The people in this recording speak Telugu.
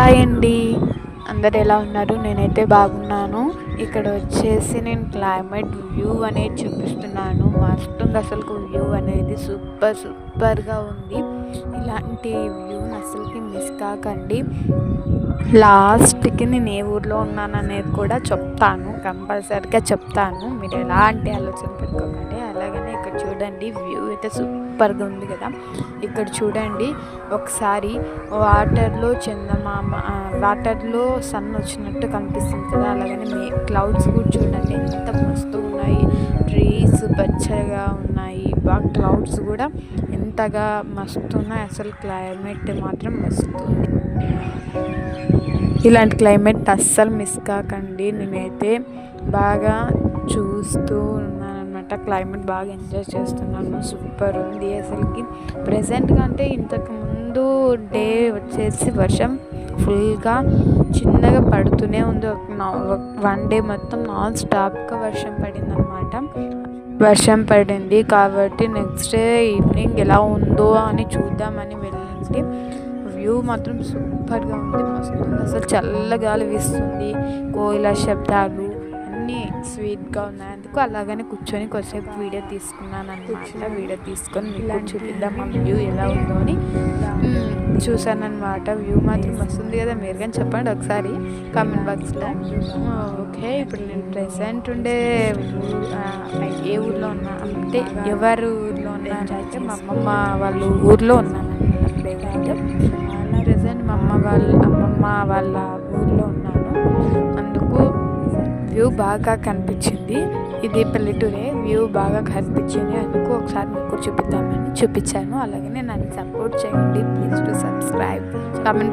హాయ్ అండి, అందరు ఎలా ఉన్నారు? నేనైతే బాగున్నాను. ఇక్కడ వచ్చేసి నేను క్లైమేట్ వ్యూ అనేది చూపిస్తున్నాను. మస్తు ఉంది అసలు వ్యూ అనేది, సూపర్గా ఉంది. ఇలాంటి వ్యూని అసలుకి మిస్ కాకండి. లాస్ట్కి నేను ఏ ఊర్లో ఉన్నాను అనేది కూడా చెప్తాను, కంపల్సరీగా చెప్తాను. మీరు ఎలాంటి ఆలోచన పెట్టుకోకండి. అలాగనే ఇక్కడ చూడండి, వ్యూ అయితే సూపర్గా ఉంది కదా. ఇక్కడ చూడండి ఒకసారి వాటర్లో వాటర్లో సన్ వచ్చినట్టు కనిపిస్తుంది కదా. అలాగనే క్లౌడ్స్ కూడా చూడండి ఎంత మస్తు ఉన్నాయి. ట్రీస్ పచ్చగా ఉన్నాయి, బాగా క్లౌడ్స్ కూడా ఎంతగా మస్తు ఉన్నాయి. అసలు క్లైమేట్ మాత్రం మస్తు ఉంది. ఇలాంటి క్లైమేట్ అస్సలు మిస్ కాకండి. నేనైతే బాగా చూస్తూ ఉన్నాను అనమాట. క్లైమేట్ బాగా ఎంజాయ్ చేస్తున్నాను. సూపర్ ఉంది అసలుకి. ప్రజెంట్గా అంటే ఇంతకు ముందు డే వచ్చేసి వర్షం ఫుల్గా చిన్నగా పడుతూనే ఉంది. వన్ డే మొత్తం నాన్ స్టాప్గా వర్షం పడింది అనమాట. వర్షం పడింది కాబట్టి నెక్స్ట్ డే ఈవినింగ్ ఎలా ఉందో అని చూద్దామని వెళ్ళింది. వ్యూ మాత్రం సూపర్గా ఉంది, మస్తు ఉంది. అసలు చల్లగాలి వీస్తుంది, కోయిల శబ్దాలు అన్నీ స్వీట్గా ఉన్నాయి. అందుకు అలాగనే కూర్చొని కొద్దిసేపు వీడియో తీసుకున్నాను అనమాట. వీడియో తీసుకొని మీకు చూపిద్దాం ఆ వ్యూ ఎలా ఉందో అని చూసాను అనమాట. వ్యూ మాత్రం వస్తుంది కదా. మీరు కానీ చెప్పండి ఒకసారి కామెంట్ బాక్స్లో. ఓకే, ఇప్పుడు నేను ప్రెసెంట్ ఉండే ఏ ఊర్లో ఉన్నా అంటే ఎవరి ఊర్లో ఉన్నా అంటే మా అమ్మమ్మ వాళ్ళ ఊర్లో ఉన్నాను అనమాట. ప్రెసెంట్ మా అమ్మమ్మ వాళ్ళ ఊర్లో ఉన్నాను. అందుకు వ్యూ బాగా కనిపించింది. ఇది పల్లెటూరే, వ్యూ బాగా కనిపించింది. అందుకు ఒకసారి మీకు చూపిద్దామని చూపించాను. అలాగే నన్ను సపోర్ట్ చేయండి. Please to subscribe, comment